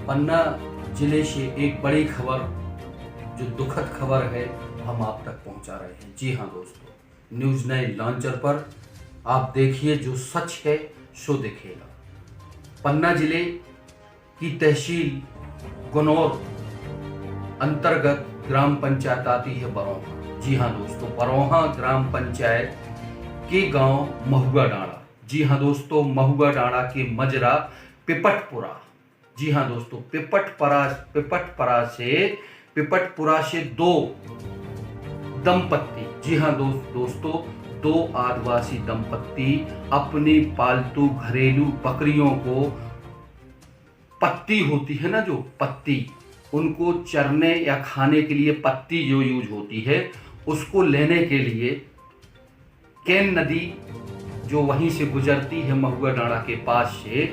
पन्ना जिले से एक बड़ी खबर, जो दुखद खबर है, हम आप तक पहुंचा रहे हैं। जी हाँ दोस्तों, न्यूज़ 9 लॉन्चर पर आप देखिए, जो सच है सो दिखेगा। पन्ना जिले की तहसील गुनौर अंतर्गत ग्राम पंचायत आती है बरौहा। जी हाँ दोस्तों, बरौहा ग्राम पंचायत के गांव महुआ डाँड़ा। जी हाँ दोस्तों, महुआ डाँड़ा के मजरा पिपटपुरा। जी हाँ दोस्तों, पिपटपुरा से दो दंपत्ति, जी हाँ दोस्तों, दो आदिवासी दंपत्ति अपनी पालतू घरेलू बकरियों को, पत्ती होती है ना, जो पत्ती, उनको चरने या खाने के लिए पत्ती जो यूज होती है, उसको लेने के लिए कैन नदी जो वहीं से गुजरती है महुआ डाँड़ा के पास से,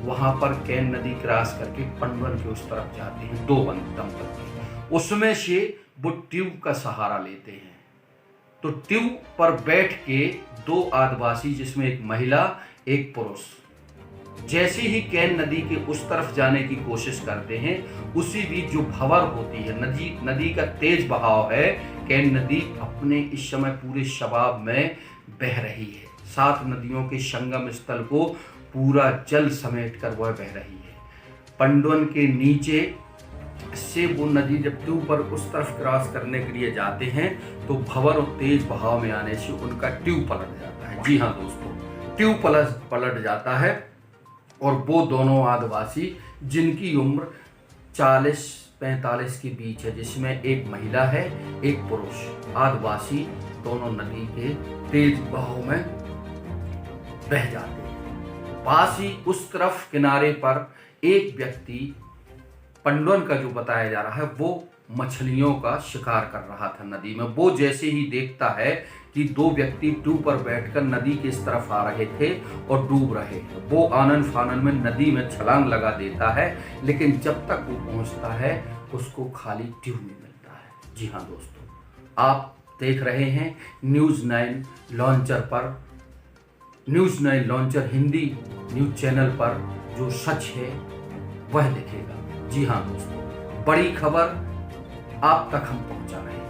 वहां पर कैन नदी क्रॉस करके पंडवन के उस तरफ जाते हैं दो दंपत्ति। उसमें से वो ट्यूब का सहारा लेते हैं। तो ट्यूब पर बैठ के दो आदिवासी, जिसमें एक महिला एक पुरुष, जैसे ही कैन नदी के उस तरफ जाने की कोशिश करते हैं, उसी बीच जो भंवर होती है, नदी का तेज बहाव है, कैन नदी अपने इस समय पूरे शबाब में बह रही है। 7 नदियों के संगम स्थल को पूरा जल समेट कर वह बह रही है। पंडवन के नीचे से वो नदी जब ट्यूब पर उस तरफ क्रॉस करने के लिए जाते हैं, तो भंवर और तेज बहाव में आने से उनका ट्यूब पलट जाता है। जी हाँ दोस्तों, ट्यूब पलट जाता है और वो दोनों आदिवासी, जिनकी उम्र 40-45 के बीच है, जिसमें एक महिला है एक पुरुष, आदिवासी दोनों नदी के तेज बहाव में बह जाते हैं। पास ही उस तरफ किनारे पर एक व्यक्ति, पंडवन का जो बताया जा रहा है, वो मछलियों का शिकार कर रहा था नदी में। वो जैसे ही देखता है कि दो व्यक्ति ट्यूब पर बैठकर नदी के इस तरफ आ रहे थे और डूब रहे हैं, वो आनन फानन में नदी में छलांग लगा देता है, लेकिन जब तक वो पहुंचता है उसको खाली ट्यूब में मिलता है। जी हाँ दोस्तों, आप देख रहे हैं न्यूज़ 9 लॉन्चर पर, news 9 launcher Hindi news channel पर जो सच है वह दिखेगा। जी हाँ दोस्तों, बड़ी खबर आप तक हम पहुंचा रहे हैं।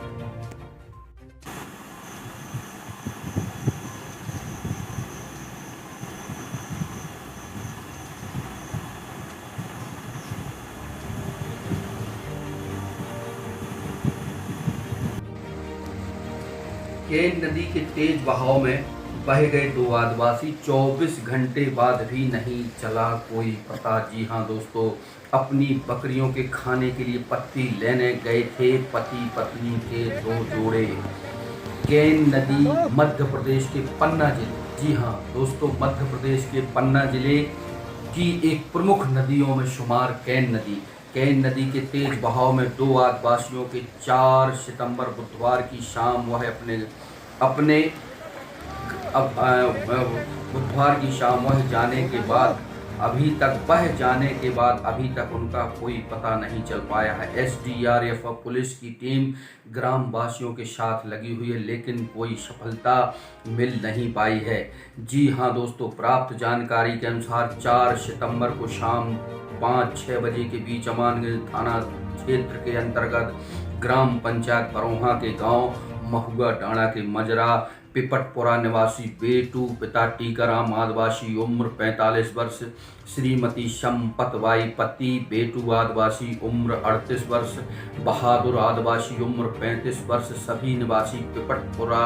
केन नदी के तेज बहाव में बह गए दो आदिवासी, 24 घंटे बाद भी नहीं चला कोई पता। जी हाँ दोस्तों, अपनी बकरियों के खाने के लिए पत्ती लेने गए थे पति पत्नी के दो जोड़े। केन नदी मध्य प्रदेश के पन्ना जिले, जी हाँ दोस्तों, मध्य प्रदेश के पन्ना जिले की एक प्रमुख नदियों में शुमार कैन नदी के तेज बहाव में दो आदिवासियों के 4 सितंबर बुधवार की शाम बुधवार की शाम वह जाने के बाद अभी तक उनका कोई पता नहीं चल पाया है। SDRF पुलिस की टीम ग्रामवासियों के साथ लगी हुई है, लेकिन कोई सफलता मिल नहीं पाई है। जी हाँ दोस्तों, प्राप्त जानकारी के अनुसार 4 सितंबर को शाम 5-6 बजे के बीच अमानगंज थाना क्षेत्र के अंतर्गत ग्राम पंचायत बरौहा के गांव महुआ डाँड़ा के मजरा पिपटपुरा निवासी बेटू, पिता टीकाराम, आदिवासी, उम्र 45 वर्ष, श्रीमती संपतबाई, पति बेटू, आदिवासी, उम्र 38 वर्ष, बहादुर, आदिवासी, उम्र 35 वर्ष, सभी निवासी पिपटपुरा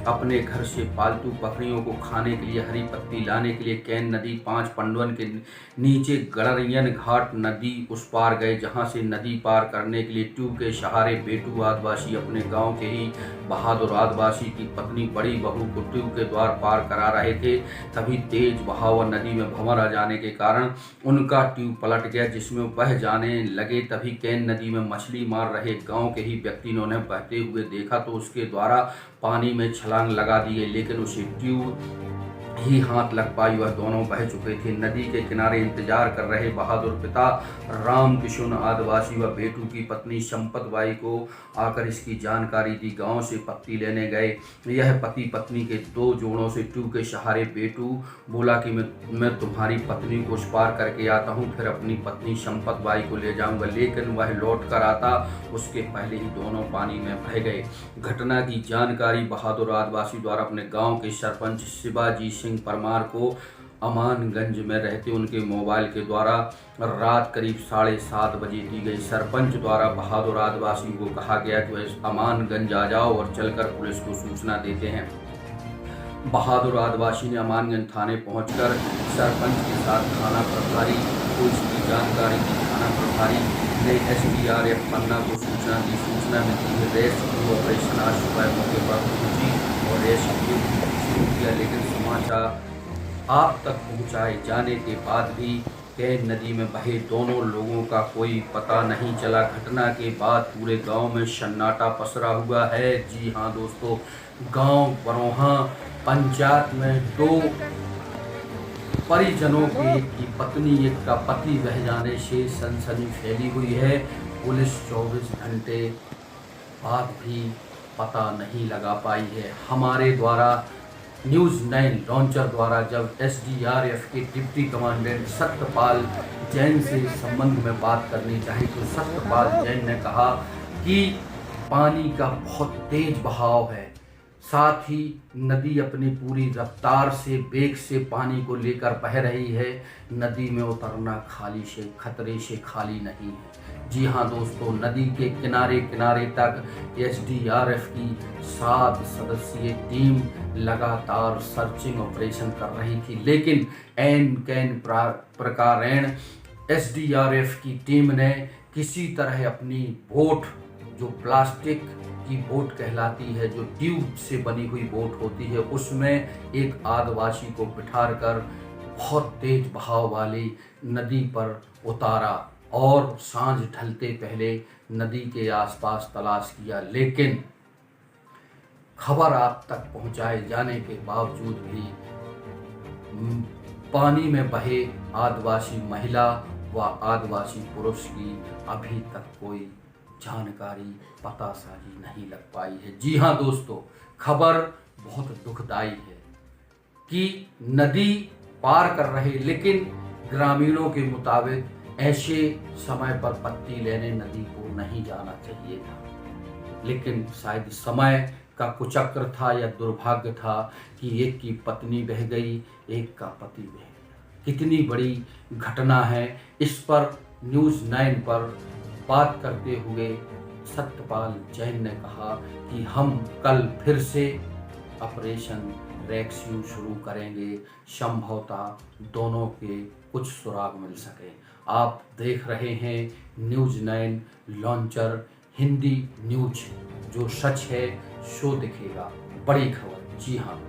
अपने घर से पालतू बकरियों को खाने के लिए हरी पत्ती लाने के लिए कैन नदी 5 पंडवन के नीचे गड़रियन घाट नदी उस पार गए, जहां से नदी पार करने के लिए ट्यूब के सहारे बेटू आदिवासी अपने गांव के ही बहादुर आदिवासी की पत्नी बड़ी बहू को ट्यूब के द्वार पार करा रहे थे। तभी तेज बहाव नदी में भंवर आ जाने के कारण उनका ट्यूब पलट गया, जिसमें बह जाने लगे। तभी कैन नदी में मछली मार रहे गांव के ही व्यक्ति ने उन्हें बहते हुए देखा, तो उसके द्वारा पानी में छलांग लगा दी गई, लेकिन उसे ट्यूब ही हाथ लग पाई, वह दोनों बह चुके थे। नदी के किनारे इंतजार कर रहे बहादुर पिता राम किशुन आदिवासी व बेटू की पत्नी संपत बाई को आकर इसकी जानकारी दी। गांव से पत्ती लेने गए यह पति पत्नी के 2 जोड़ों से ट्यूब के सहारे बेटू बोला कि मैं तुम्हारी पत्नी को उस पार करके आता हूँ, फिर अपनी पत्नी संपत बाई को ले जाऊंगा। लेकिन वह लौट कर आता उसके पहले ही दोनों पानी में बह गए। घटना की जानकारी बहादुर आदिवासी द्वारा अपने गांव के सरपंच शिवाजी सिंह परमार को अमानगंज में रहते उनके मोबाइल के द्वारा रात करीब 7:30 बजे दी गई। सरपंच द्वारा बहादुर आदिवासी को कहा गया कि वह अमानगंज आ जाओ और चलकर पुलिस को सूचना देते हैं। बहादुर आदिवासी ने अमानगंज थाने पहुंचकर सरपंच के साथ थाना प्रभारी को इसकी जानकारी दी। थाना प्रभारी ने SDRF पन्ना को सूचना दी। सूचना मिलती है रेस्क्यू ऑपरेशन आज सुबह मौके पर पहुंची और रेस्क्यू शुरू किया, लेकिन समाचार आप तक पहुंचाए जाने के बाद भी कैन नदी में बहे दोनों लोगों का कोई पता नहीं चला। घटना के बाद पूरे गांव में सन्नाटा पसरा हुआ है। जी हां दोस्तों, गांव बरोहा पंचायत में 2 परिजनों की पत्नी एक का पति बह जाने से सनसनी फैली हुई है। पुलिस 24 घंटे बाद भी पता नहीं लगा पाई है। हमारे द्वारा न्यूज़ 9 लॉन्चर द्वारा जब SDRF के डिप्टी कमांडेंट सत्यपाल जैन से संबंध में बात करनी चाहिए तो सत्यपाल जैन ने कहा कि पानी का बहुत तेज बहाव है, साथ ही नदी अपनी पूरी रफ्तार से वेग से पानी को लेकर बह रही है। नदी में उतरना खतरे से खाली नहीं है। जी हाँ दोस्तों, नदी के किनारे किनारे तक SDRF की 7 सदस्यीय टीम लगातार सर्चिंग ऑपरेशन कर रही थी, लेकिन एन कैन प्रकारेण SDRF की टीम ने किसी तरह अपनी बोट, जो प्लास्टिक की बोट कहलाती है, जो ट्यूब से बनी हुई बोट होती है, उसमें एक आदिवासी को बिठाकर बहुत तेज बहाव वाली नदी पर उतारा और सांझ ढलते पहले नदी के आसपास तलाश किया। लेकिन खबर आप तक पहुंचाए जाने के बावजूद भी पानी में बहे आदिवासी महिला व आदिवासी पुरुष की अभी तक कोई जानकारी पतासाजी नहीं लग पाई है। जी हाँ दोस्तों, खबर बहुत दुखदाई है कि नदी पार कर रहे, लेकिन ग्रामीणों के मुताबिक ऐसे समय पर पत्ती लेने नदी को नहीं जाना चाहिए था, लेकिन शायद समय का कुचक्र था या दुर्भाग्य था कि एक की पत्नी बह गई, एक का पति बह गया। कितनी बड़ी घटना है। इस पर न्यूज़ 9 पर बात करते हुए सत्यपाल जैन ने कहा कि हम कल फिर से ऑपरेशन रेस्क्यू शुरू करेंगे, संभवतः दोनों के कुछ सुराग मिल सके। आप देख रहे हैं न्यूज़ 9 लॉन्चर हिंदी न्यूज, जो सच है सो दिखेगा। बड़ी खबर। जी हाँ।